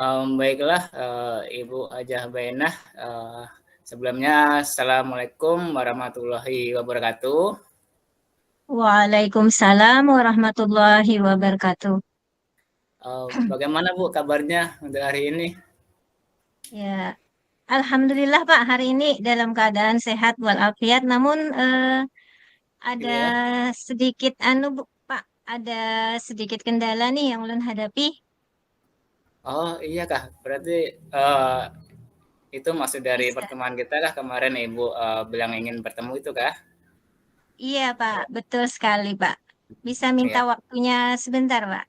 Baiklah, Ibu Hajah Bainah, sebelumnya Assalamualaikum warahmatullahi wabarakatuh. Waalaikumsalam warahmatullahi wabarakatuh. Bagaimana Bu kabarnya untuk hari ini? Ya, Alhamdulillah Pak, hari ini dalam keadaan sehat walafiat. Namun ada Iya. sedikit Bu, Pak, ada sedikit kendala nih yang ulun hadapi. Oh iya kah, berarti eh, itu maksud dari Bisa. pertemuan kita kah kemarin Ibu bilang ingin bertemu itu kah? Iya Pak, betul sekali Pak. Bisa minta Iya. waktunya sebentar Pak.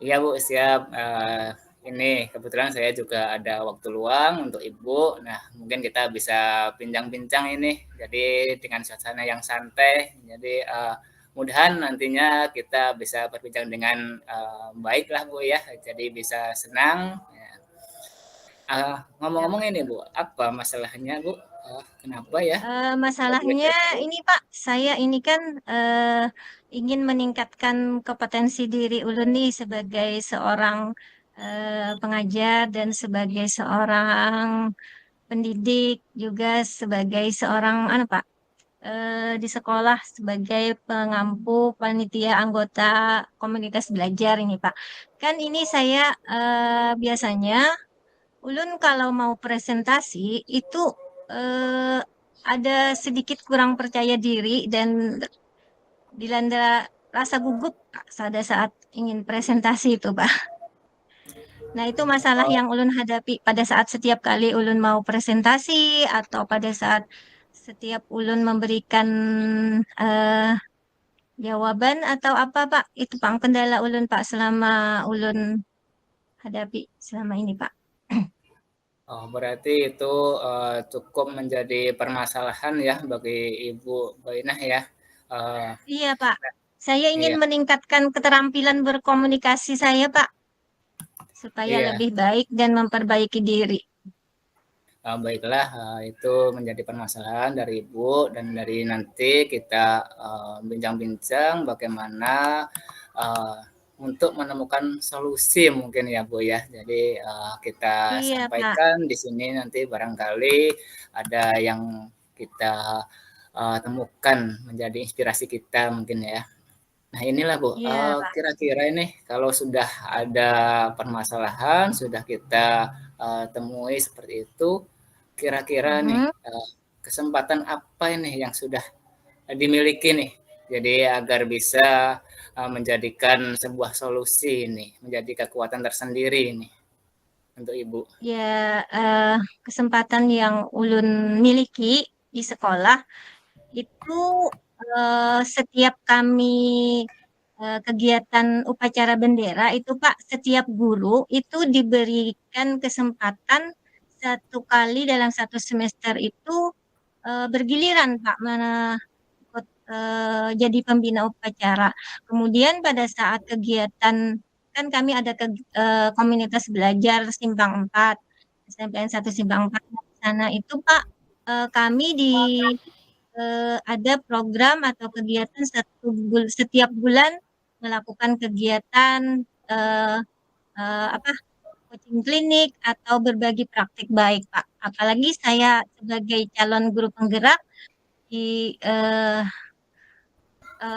Iya Bu, siap. Ini kebetulan saya juga ada waktu luang untuk Ibu. Nah, mungkin kita bisa bincang-bincang ini. Jadi dengan suasana yang santai. Jadi mudahan nantinya kita bisa berbincang dengan baik lah Bu ya. Jadi bisa senang. Ya. Ya, Ngomong-ngomong ini Pak. Bu, apa masalahnya Bu? Kenapa ya? Masalahnya ini Pak, saya ini kan ingin meningkatkan kompetensi diri ulun nih sebagai seorang pengajar dan sebagai seorang pendidik juga sebagai seorang Pak di sekolah sebagai pengampu panitia anggota komunitas belajar ini Pak. Kan ini saya biasanya ulun kalau mau presentasi itu eh, ada sedikit kurang percaya diri dan dilanda rasa gugup Pak, pada saat ingin presentasi itu, Pak. Nah, itu masalah Oh, yang ulun hadapi pada saat setiap kali ulun mau presentasi atau pada saat setiap ulun memberikan eh, jawaban atau apa, Pak. Itu, Pak, kendala ulun, Pak, selama ulun hadapi selama ini, Pak. berarti itu cukup menjadi permasalahan ya bagi Ibu Bainah ya. Eh, Iya, Pak. Saya ingin iya, meningkatkan keterampilan berkomunikasi saya, Pak, supaya iya. lebih baik dan memperbaiki diri. Baiklah, itu menjadi permasalahan dari Ibu dan dari nanti kita bincang-bincang bagaimana uh, untuk menemukan solusi mungkin ya Bu ya. Jadi kita Iya, Pak. sampaikan di sini nanti barangkali ada yang kita temukan menjadi inspirasi kita mungkin ya. Nah inilah Bu, Iya, Pak. kira-kira ini kalau sudah ada permasalahan, sudah kita temui seperti itu, kira-kira nih Mhm. kesempatan apa ini yang sudah dimiliki nih, jadi agar bisa menjadikan sebuah solusi ini menjadi kekuatan tersendiri ini untuk Ibu. Ya, eh, kesempatan yang ulun miliki di sekolah itu setiap kami kegiatan upacara bendera itu Pak, setiap guru itu diberikan kesempatan satu kali dalam satu semester itu bergiliran Pak ikut jadi pembina upacara. Kemudian pada saat kegiatan kan kami ada komunitas belajar Simpang 4, SMPN 1 Simpang 4. Di sana itu Pak kami ada program atau kegiatan setiap bulan melakukan kegiatan eh, apa coaching klinik atau berbagi praktik baik Pak. Apalagi saya sebagai calon guru penggerak di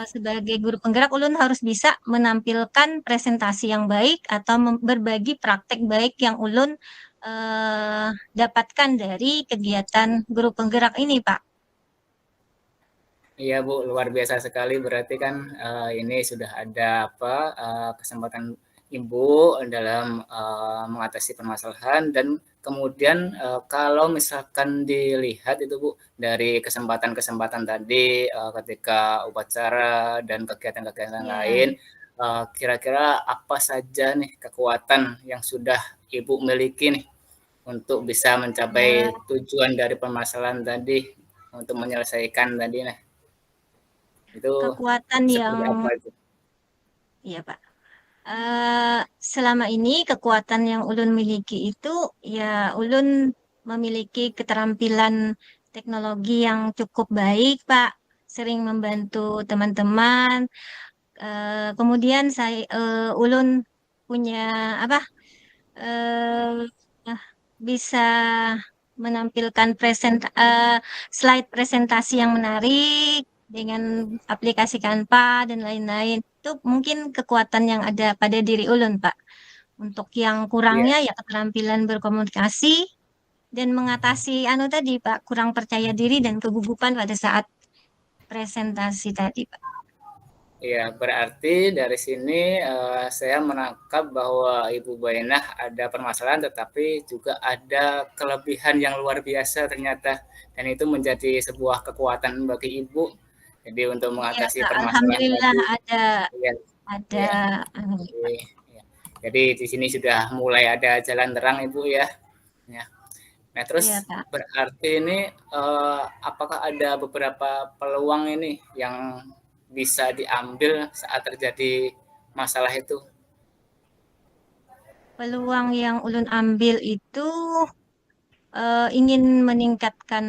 sebagai guru penggerak ulun harus bisa menampilkan presentasi yang baik atau berbagi praktek baik yang ulun eh, dapatkan dari kegiatan guru penggerak ini, Pak. Iya Bu, luar biasa sekali berarti kan ini sudah ada apa kesempatan Ibu dalam mengatasi permasalahan dan kemudian kalau misalkan dilihat itu Bu dari kesempatan-kesempatan tadi ketika upacara dan kegiatan-kegiatan lain Ya, kira-kira apa saja nih kekuatan yang sudah Ibu miliki nih untuk bisa mencapai ya, tujuan dari permasalahan tadi untuk menyelesaikan tadi nah itu kekuatan yang, seperti apa itu? ya Pak. Eh, Selama ini kekuatan yang ulun miliki itu, ya ulun memiliki keterampilan teknologi yang cukup baik, Pak. Sering membantu teman-teman. Kemudian ulun punya apa? eh, bisa menampilkan slide presentasi yang menarik dengan aplikasi Canva dan lain-lain. Itu mungkin kekuatan yang ada pada diri ulun, Pak. Untuk yang Iya, kurangnya ya keterampilan berkomunikasi dan mengatasi tadi, Pak, kurang percaya diri dan kegugupan pada saat presentasi tadi, Pak. iya, berarti dari sini saya menangkap bahwa Ibu Bainah ada permasalahan, tetapi juga ada kelebihan yang luar biasa ternyata, dan itu menjadi sebuah kekuatan bagi Ibu. Jadi untuk Iya, mengatasi Pak. permasalahan Alhamdulillah tadi, iya, ada iya. Pak. Iya. Jadi di sini sudah mulai ada jalan terang Ibu ya. Ya. Nah, Iya, terus Pak. berarti ini apakah ada beberapa peluang ini yang bisa diambil saat terjadi masalah itu? Peluang yang ulun ambil itu ingin meningkatkan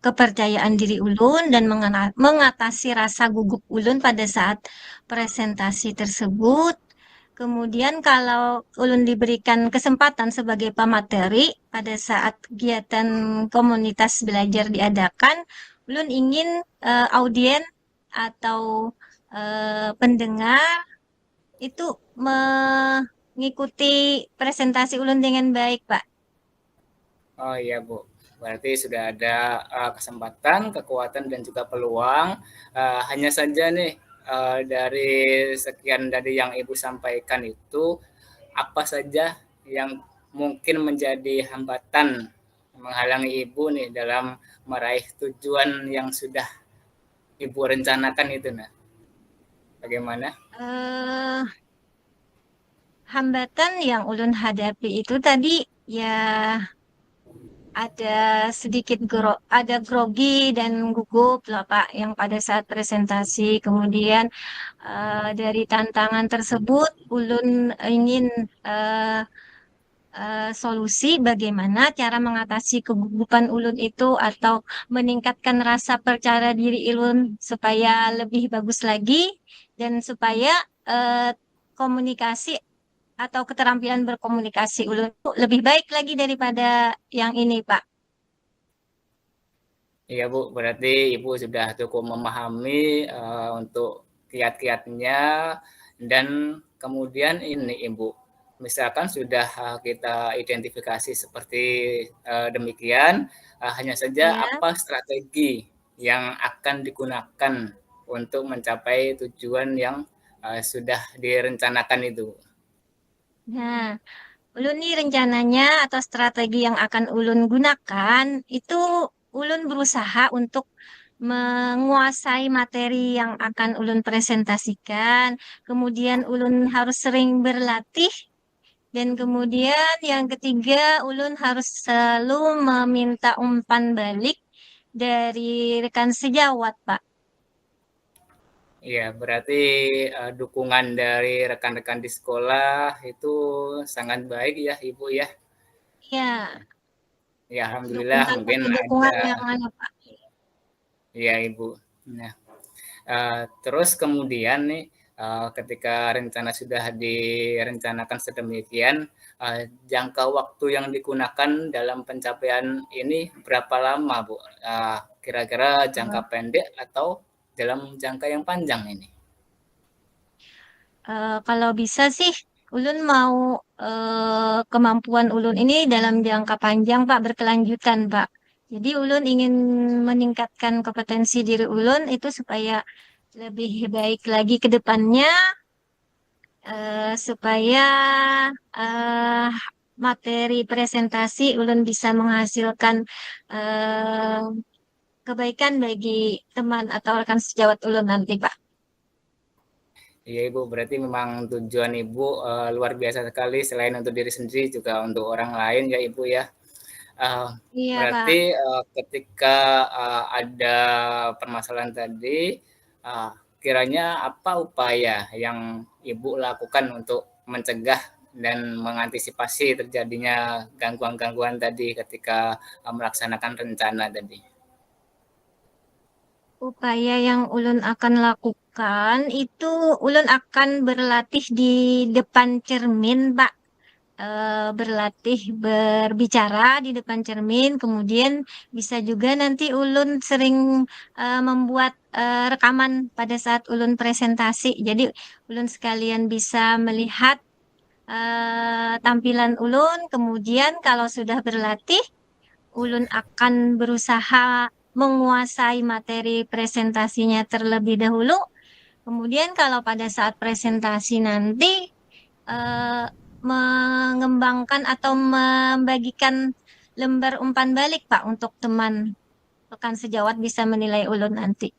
kepercayaan diri ulun dan mengatasi rasa gugup ulun pada saat presentasi tersebut. Kemudian kalau ulun diberikan kesempatan sebagai pemateri pada saat kegiatan komunitas belajar diadakan, ulun ingin audien atau pendengar itu mengikuti presentasi ulun dengan baik, Pak. Oh iya Bu, berarti sudah ada kesempatan, kekuatan dan juga peluang. Hanya saja nih dari sekian dari yang Ibu sampaikan itu apa saja yang mungkin menjadi hambatan menghalangi Ibu nih dalam meraih tujuan yang sudah Ibu rencanakan itu, nah, bagaimana? eh Hambatan yang ulun hadapi itu tadi ya ada ada grogi dan gugup lah Pak yang pada saat presentasi. Kemudian dari tantangan tersebut ulun ingin eh, solusi bagaimana cara mengatasi kegugupan ulun itu atau meningkatkan rasa percaya diri ulun supaya lebih bagus lagi dan supaya eh, komunikasi atau keterampilan berkomunikasi ulun itu lebih baik lagi daripada yang ini, Pak. Iya Bu, berarti Ibu sudah cukup memahami untuk kiat-kiatnya dan kemudian ini Ibu, misalkan sudah kita identifikasi seperti demikian, hanya saja Ya. apa strategi yang akan digunakan untuk mencapai tujuan yang sudah direncanakan itu. Nah, ulun nih rencananya atau strategi yang akan ulun gunakan itu ulun berusaha untuk menguasai materi yang akan ulun presentasikan. Kemudian ulun harus sering berlatih dan kemudian yang ketiga ulun harus selalu meminta umpan balik dari rekan sejawat, Pak. Iya, berarti dukungan dari rekan-rekan di sekolah itu sangat baik ya, Ibu ya. Ya, Ya, alhamdulillah dukungan mungkin bagi dukungan ada yang mana, Pak? ya, Ibu. Nah, terus kemudian nih ketika rencana sudah direncanakan sedemikian, jangka waktu yang digunakan dalam pencapaian ini berapa lama, Bu? Kira-kira jangka pendek atau dalam jangka yang panjang ini? Kalau bisa sih, ulun mau kemampuan ulun ini dalam jangka panjang, Pak, berkelanjutan, Pak. Jadi ulun ingin meningkatkan kompetensi diri ulun itu supaya lebih baik lagi ke depannya, supaya eh, materi presentasi ulun bisa menghasilkan eh, kebaikan bagi teman atau rekan sejawat ulun nanti, Pak. Iya Ibu, berarti memang tujuan Ibu luar biasa sekali selain untuk diri sendiri juga untuk orang lain ya Ibu ya. Uh, Iya, Pak. Berarti ketika ada permasalahan tadi, uh, kiranya apa upaya yang Ibu lakukan untuk mencegah dan mengantisipasi terjadinya gangguan-gangguan tadi ketika melaksanakan rencana tadi? Upaya yang ulun akan lakukan itu ulun akan berlatih di depan cermin, Pak. Berlatih berbicara di depan cermin, kemudian bisa juga nanti ulun sering membuat rekaman pada saat ulun presentasi. Jadi ulun sekalian bisa melihat tampilan ulun, kemudian kalau sudah berlatih, ulun akan berusaha menguasai materi presentasinya terlebih dahulu. Kemudian kalau pada saat presentasi nanti eh, mengembangkan atau membagikan lembar umpan balik Pak untuk teman rekan sejawat bisa menilai ulun nanti.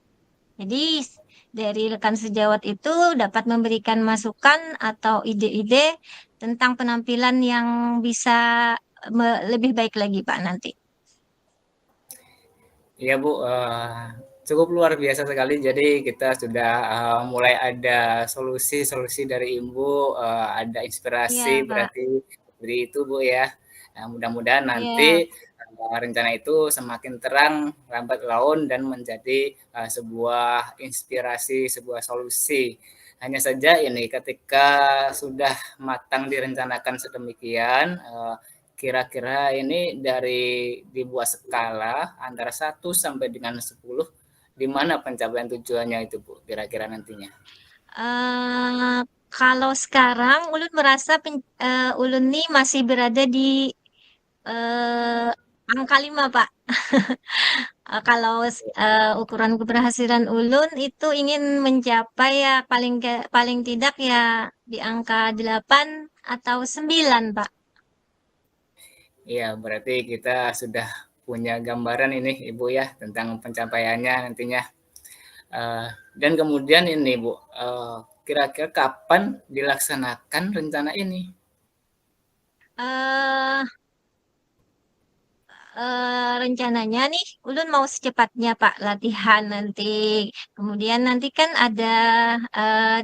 Jadi dari rekan sejawat itu dapat memberikan masukan atau ide-ide tentang penampilan yang bisa lebih baik lagi Pak nanti. Iya Bu, cukup luar biasa sekali. Jadi kita sudah mulai ada solusi-solusi dari Ibu, ada inspirasi Iya Pak. berarti dari itu Bu ya. Nah, mudah-mudahan nanti Iya. rencana itu semakin terang lambat laun dan menjadi sebuah inspirasi, sebuah solusi. Hanya saja ini ketika sudah matang direncanakan sedemikian, kira-kira ini dari dibuat skala antara 1 sampai dengan 10, di mana pencapaian tujuannya itu Bu, kira-kira nantinya? eh Kalau sekarang ulun merasa ulun nih masih berada di eh, angka 5 Pak. Kalau ukuran keberhasilan ulun itu ingin mencapai ya paling tidak ya di angka 8 atau 9 Pak. Iya, berarti kita sudah punya gambaran ini Ibu ya tentang pencapaiannya nantinya. Eh, dan kemudian ini Bu, kira-kira kapan dilaksanakan rencana ini? eh Rencananya nih, ulun mau secepatnya Pak latihan nanti. Kemudian nanti kan ada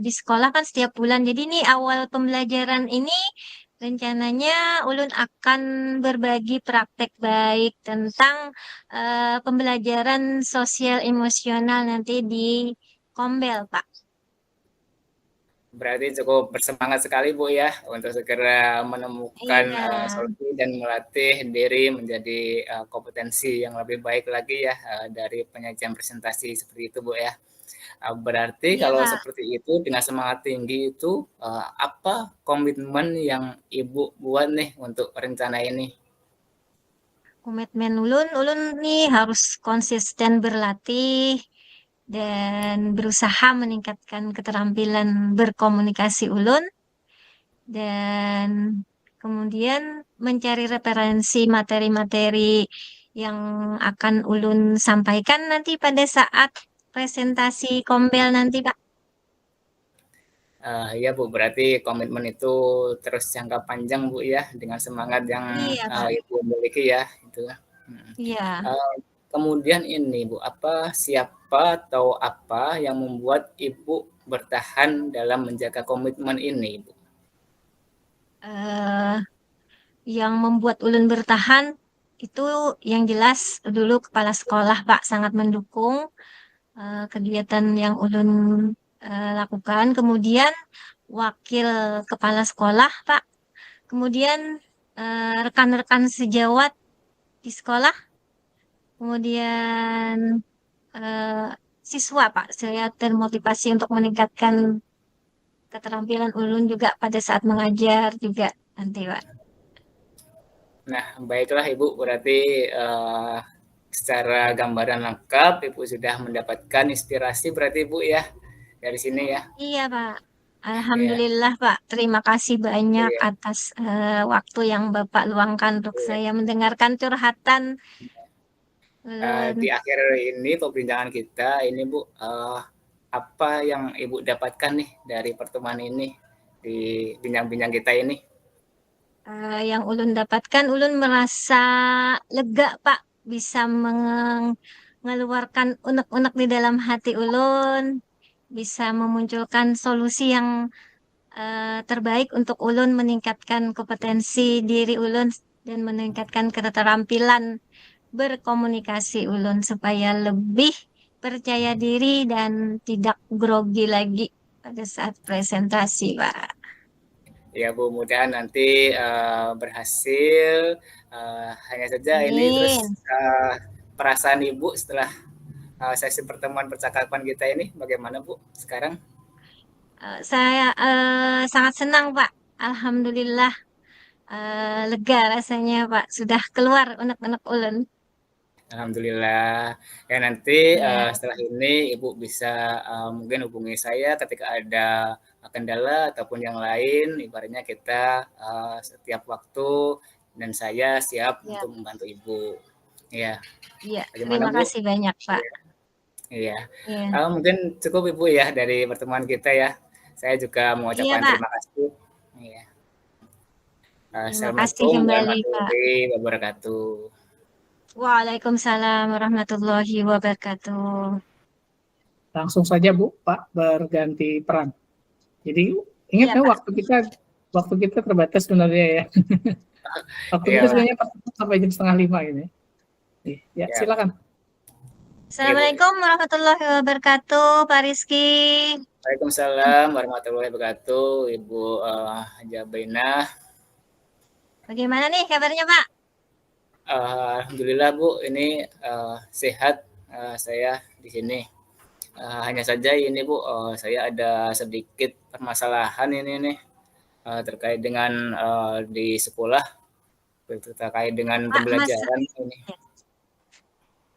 di sekolah kan setiap bulan. Jadi nih awal pembelajaran ini rencananya ulun akan berbagi praktek baik tentang pembelajaran sosial emosional nanti di Kombel Pak. Berarti cukup bersemangat sekali Bu ya untuk segera menemukan Iya, solusi dan melatih diri menjadi kompetensi yang lebih baik lagi ya dari penyajian presentasi seperti itu Bu ya. Berarti iya kalau Pak. seperti itu dengan semangat tinggi itu apa komitmen yang Ibu buat nih untuk rencana ini? Komitmen ulun nih harus konsisten berlatih dan berusaha meningkatkan keterampilan berkomunikasi ulun dan kemudian mencari referensi materi-materi yang akan ulun sampaikan nanti pada saat presentasi Kombel nanti, Pak. Ya Bu, berarti komitmen itu terus jangka panjang Bu ya dengan semangat yang Iya, Pak. Ibu miliki ya itu. Hmm. Iya. Kemudian ini Bu, siapa atau apa yang membuat Ibu bertahan dalam menjaga komitmen ini, Bu? eh yang membuat ulun bertahan itu yang jelas dulu kepala sekolah, Pak, sangat mendukung kegiatan yang ulun lakukan. Kemudian wakil kepala sekolah, Pak. Kemudian rekan-rekan sejawat di sekolah. Kemudian eh, siswa, Pak. Saya termotivasi untuk meningkatkan keterampilan ulun juga pada saat mengajar juga nanti, Pak. Nah, baiklah Ibu, berarti secara gambaran lengkap Ibu sudah mendapatkan inspirasi berarti Ibu ya dari sini ya. Iya, Pak. Ya, Alhamdulillah, Pak. Terima kasih banyak iya, atas waktu yang Bapak luangkan untuk iya. saya mendengarkan curhatan Di ulun. akhir ini perbincangan kita ini Bu, apa yang Ibu dapatkan nih dari pertemuan ini di bincang-bincang kita ini? Yang ulun dapatkan, ulun merasa lega, Pak. Bisa mengeluarkan unek-unek di dalam hati ulun. Bisa memunculkan solusi yang terbaik untuk ulun meningkatkan kompetensi diri ulun dan meningkatkan keterampilan berkomunikasi ulun supaya lebih percaya diri dan tidak grogi lagi pada saat presentasi, Pak. Ya Bu, mudahan nanti berhasil. Hanya saja ini terus Amin. perasaan Ibu setelah sesi pertemuan percakapan kita ini bagaimana Bu sekarang? Saya sangat senang, Pak. Alhamdulillah, lega rasanya, Pak. Sudah keluar unek-unek ulun. Alhamdulillah. Ya nanti Ya, setelah ini Ibu bisa mungkin hubungi saya ketika ada kendala ataupun yang lain. Ibaratnya kita setiap waktu dan saya siap ya, untuk membantu Ibu. Ya, ya. bagaimana Terima Bu? kasih banyak, Pak. Iya. Ya, Mungkin cukup Ibu ya dari pertemuan kita ya. Saya juga iya, mengucapkan Pak. terima kasih. Iya. Terima kasih Assalamualaikum kembali, Pak. warahmatullahi wabarakatuh. Waalaikumsalam warahmatullahi wabarakatuh. Langsung saja Bu, Pak berganti peran. Jadi ingat Iya, ya Pak. waktu kita terbatas sebenarnya ya. Waktu kita Iya, sebenarnya sampai jam setengah 5 ini. Ya, ya. silakan. Iya, Bu. Assalamualaikum warahmatullahi wabarakatuh, Pak Rizky. Waalaikumsalam warahmatullahi wabarakatuh, Ibu Jabainah. Bagaimana nih kabarnya, Pak? Alhamdulillah Bu, ini sehat saya di sini. Hanya saja ini Bu, saya ada sedikit permasalahan ini nih terkait dengan di sekolah, terkait dengan Pak, pembelajaran ini.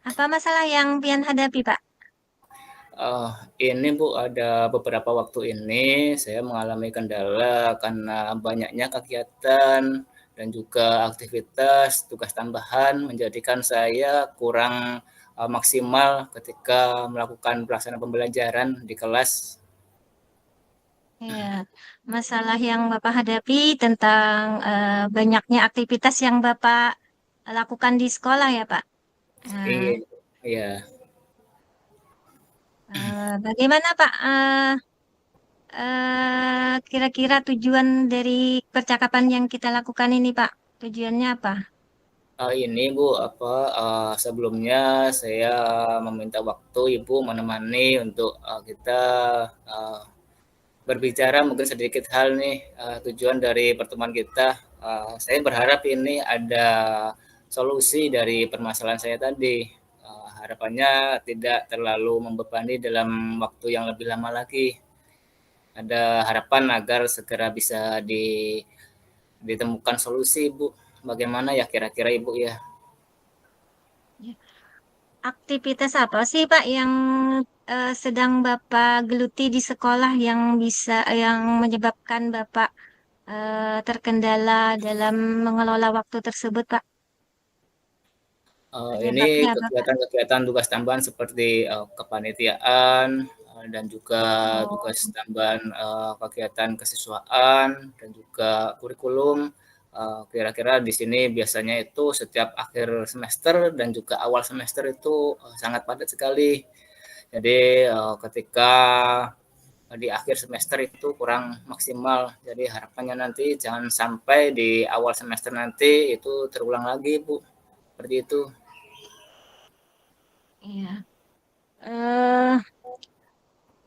apa masalah yang pian hadapi, Pak? Ini Bu, ada beberapa waktu ini saya mengalami kendala karena banyaknya kegiatan dan juga aktivitas tugas tambahan menjadikan saya kurang maksimal ketika melakukan pelaksanaan pembelajaran di kelas. Ya, masalah yang Bapak hadapi tentang banyaknya aktivitas yang Bapak lakukan di sekolah ya, Pak. Iya, Nah, iya. bagaimana Pak? Kira-kira tujuan dari percakapan yang kita lakukan ini, Pak? Tujuannya apa? Ini Bu, sebelumnya saya meminta waktu Ibu menemani untuk kita uh, berbicara mungkin sedikit hal nih tujuan dari pertemuan kita. Saya berharap ini ada solusi dari permasalahan saya tadi. Harapannya tidak terlalu membebani dalam waktu yang lebih lama lagi. Ada harapan agar segera bisa ditemukan solusi, Bu. Bagaimana ya kira-kira Ibu ya? Aktivitas apa sih, Pak, yang sedang Bapak geluti di sekolah yang menyebabkan Bapak terkendala dalam mengelola waktu tersebut, Pak? Ini Penyebabnya apa, Pak? kegiatan-kegiatan tugas tambahan seperti kepanitiaan dan juga Oh, tugas tambahan kegiatan kesiswaan dan juga kurikulum. Kira-kira di sini biasanya itu setiap akhir semester dan juga awal semester itu sangat padat sekali. Jadi ketika di akhir semester itu kurang maksimal. Jadi harapannya nanti jangan sampai di awal semester nanti itu terulang lagi, Bu. Seperti itu. iya. Eh,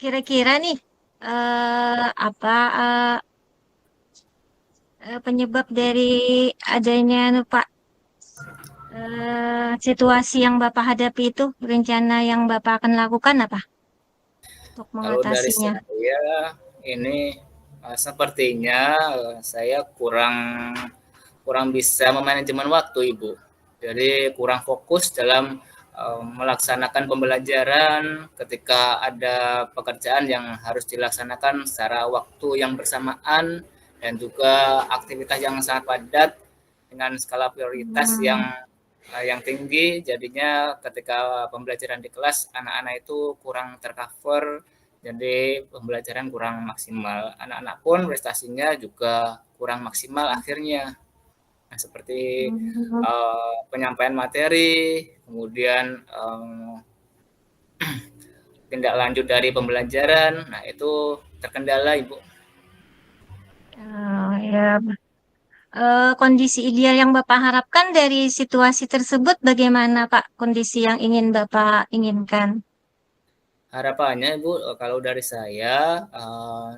Kira-kira nih, apa penyebab dari adanya Pak situasi yang Bapak hadapi itu, rencana yang Bapak akan lakukan apa untuk Kalau dari mengatasinya? saya ini sepertinya saya kurang kurang bisa memanajemen waktu, Ibu. Jadi kurang fokus dalam melaksanakan pembelajaran ketika ada pekerjaan yang harus dilaksanakan secara waktu yang bersamaan dan juga aktivitas yang sangat padat dengan skala prioritas Hmm, yang tinggi. Jadinya ketika pembelajaran di kelas anak-anak itu kurang tercover, jadi pembelajaran kurang maksimal. Anak-anak pun prestasinya juga kurang maksimal akhirnya. Nah, seperti hmm, penyampaian materi, kemudian tindak lanjut dari pembelajaran, nah itu terkendala, Ibu. ya. Kondisi ideal yang Bapak harapkan dari situasi tersebut bagaimana, Pak? Kondisi yang ingin Bapak inginkan? Harapannya Ibu, kalau dari saya,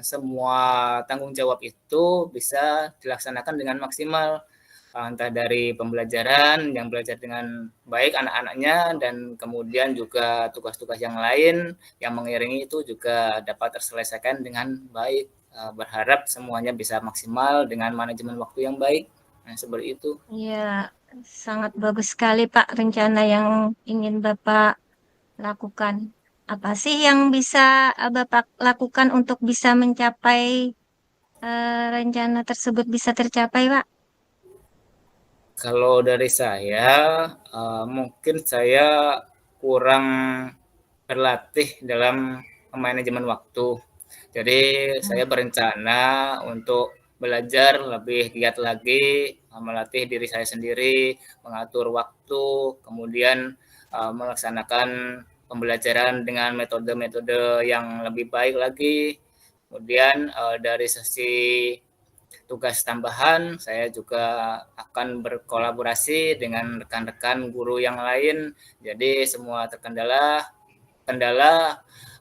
semua tanggung jawab itu bisa dilaksanakan dengan maksimal, entah dari pembelajaran yang belajar dengan baik anak-anaknya dan kemudian juga tugas-tugas yang lain yang mengiringi itu juga dapat terselesaikan dengan baik. Berharap semuanya bisa maksimal dengan manajemen waktu yang baik. Nah, seperti itu. Iya, sangat bagus sekali Pak rencana yang ingin Bapak lakukan. Apa sih yang bisa Bapak lakukan untuk bisa mencapai rencana tersebut bisa tercapai, Pak? Kalau dari saya, mungkin saya kurang berlatih dalam manajemen waktu. Jadi Hmm. saya berencana untuk belajar lebih giat lagi, melatih diri saya sendiri, mengatur waktu, kemudian melaksanakan pembelajaran dengan metode-metode yang lebih baik lagi. Kemudian dari sisi tugas tambahan, saya juga akan berkolaborasi dengan rekan-rekan guru yang lain. Jadi semua kendala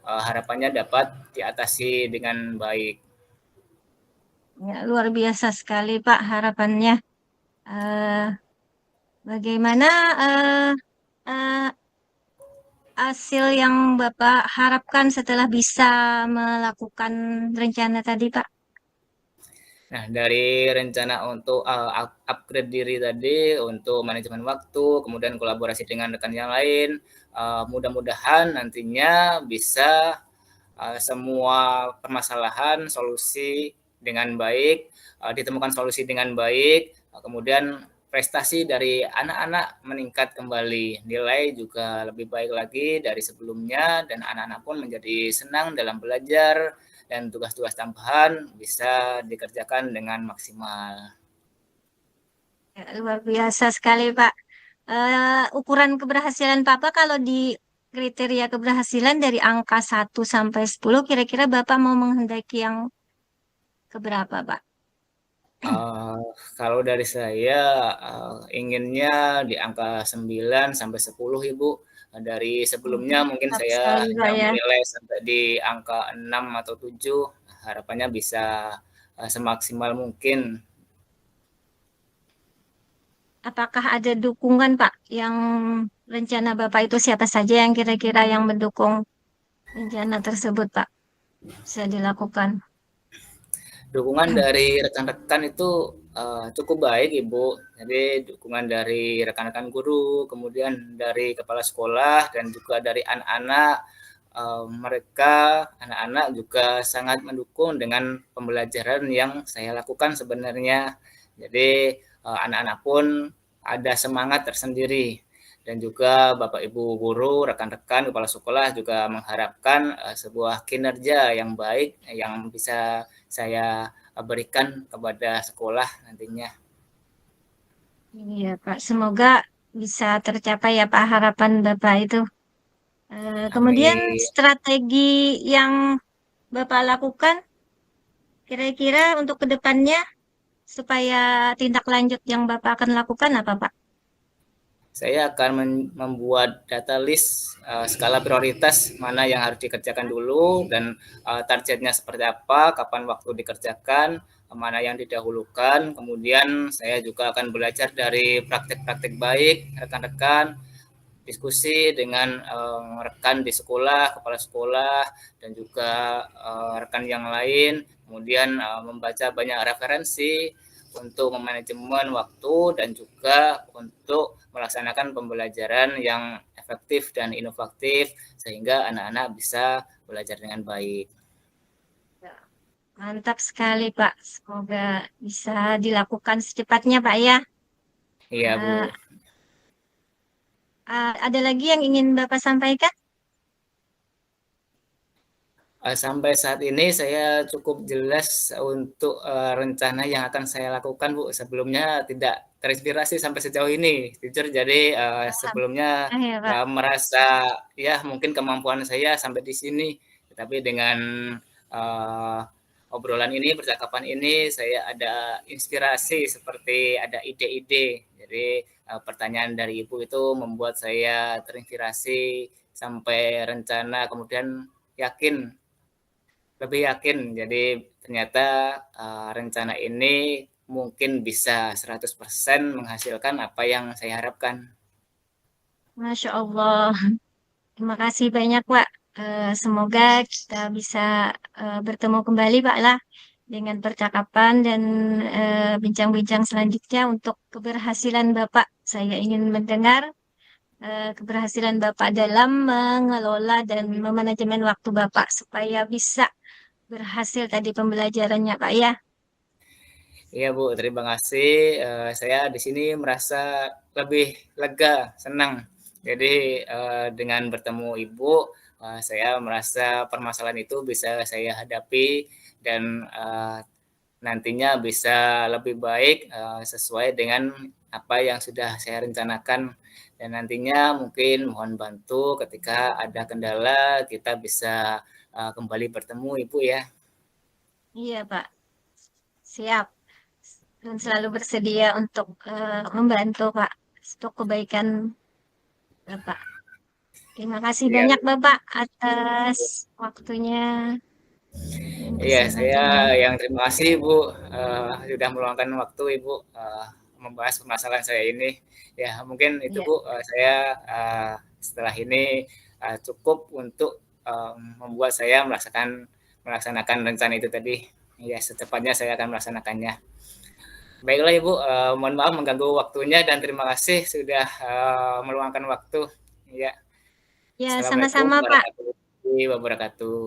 harapannya dapat diatasi dengan baik. Ya, luar biasa sekali, Pak, harapannya. Eh, bagaimana eh, eh, hasil yang Bapak harapkan setelah bisa melakukan rencana tadi, Pak? Nah, dari rencana untuk upgrade diri tadi, untuk manajemen waktu, kemudian kolaborasi dengan rekan yang lain, mudah-mudahan nantinya bisa semua permasalahan solusi dengan baik, ditemukan solusi dengan baik, kemudian prestasi dari anak-anak meningkat kembali, nilai juga lebih baik lagi dari sebelumnya, dan anak-anak pun menjadi senang dalam belajar, dan tugas-tugas tambahan bisa dikerjakan dengan maksimal. Ya, luar biasa sekali, Pak. Ukuran keberhasilan Papa kalau di kriteria keberhasilan dari angka 1 sampai 10, kira-kira Bapak mau menghendaki yang keberapa, Pak? Uh, Kalau dari saya inginnya di angka 9 sampai 10 Ibu. Dari sebelumnya mungkin Mantap saya sekali, hanya Pak ya. menilai sampai di angka 6 atau 7. Harapannya bisa semaksimal mungkin. Apakah ada dukungan, Pak, yang rencana Bapak itu siapa saja yang kira-kira yang mendukung rencana tersebut, Pak? Bisa dilakukan. Dukungan dari rekan-rekan itu cukup baik Ibu. Jadi dukungan dari rekan-rekan guru, kemudian dari kepala sekolah dan juga dari anak-anak. Mereka anak-anak juga sangat mendukung dengan pembelajaran yang saya lakukan sebenarnya. Jadi anak-anak pun ada semangat tersendiri, dan juga Bapak Ibu guru, rekan-rekan kepala sekolah juga mengharapkan sebuah kinerja yang baik yang bisa saya berikan kepada sekolah nantinya. Iya, Pak. Semoga bisa tercapai ya, Pak, harapan Bapak itu. Kemudian Amin. strategi yang Bapak lakukan kira-kira untuk kedepannya supaya tindak lanjut yang Bapak akan lakukan apa, Pak? Saya akan membuat data list skala prioritas mana yang harus dikerjakan dulu dan targetnya seperti apa, kapan waktu dikerjakan, mana yang didahulukan. Kemudian saya juga akan belajar dari praktek-praktek baik rekan-rekan, diskusi dengan rekan di sekolah, kepala sekolah, dan juga rekan yang lain. Kemudian membaca banyak referensi untuk memanajemen waktu dan juga untuk melaksanakan pembelajaran yang efektif dan inovatif sehingga anak-anak bisa belajar dengan baik. Ya, mantap sekali, Pak. Semoga bisa dilakukan secepatnya, Pak ya. Iya, Bu. Eh, ada lagi yang ingin Bapak sampaikan? Sampai saat ini saya cukup jelas untuk rencana yang akan saya lakukan, Bu. Sebelumnya tidak terinspirasi sampai sejauh ini, jujur. Jadi sebelumnya Ya, Pak. merasa ya mungkin kemampuan saya sampai di sini, tetapi dengan uh, obrolan ini, percakapan ini, saya ada inspirasi seperti ada ide-ide. Jadi pertanyaan dari Ibu itu membuat saya terinspirasi sampai rencana, kemudian lebih yakin. Jadi ternyata rencana ini mungkin bisa 100% menghasilkan apa yang saya harapkan. Masya Allah. Terima kasih banyak, Pak. Semoga kita bisa bertemu kembali, Pak lah, dengan percakapan dan bincang-bincang selanjutnya untuk keberhasilan Bapak. Saya ingin mendengar keberhasilan Bapak dalam mengelola dan memanajemen waktu Bapak supaya bisa berhasil tadi pembelajarannya, Pak ya. Iya Bu, terima kasih. Saya di sini merasa lebih lega, senang. Jadi dengan bertemu Ibu, saya merasa permasalahan itu bisa saya hadapi dan nantinya bisa lebih baik sesuai dengan apa yang sudah saya rencanakan. Dan nantinya mungkin mohon bantu ketika ada kendala kita bisa kembali bertemu Ibu ya. Iya, Pak. Siap. Dan selalu bersedia untuk membantu, Pak, untuk kebaikan Bapak. Terima kasih Iya, banyak, Bapak, atas waktunya dan iya, saya kesempatannya. yang terima kasih Ibu sudah meluangkan waktu Ibu membahas permasalahan saya ini. Ya, mungkin itu Ya, Bu, saya setelah ini cukup untuk membuat saya melaksanakan rencana itu tadi. Ya, secepatnya saya akan melaksanakannya. Baiklah Ibu, mohon maaf mengganggu waktunya dan terima kasih sudah meluangkan waktu. Ya, ya Assalamualaikum sama-sama, Pak. warahmatullahi wabarakatuh.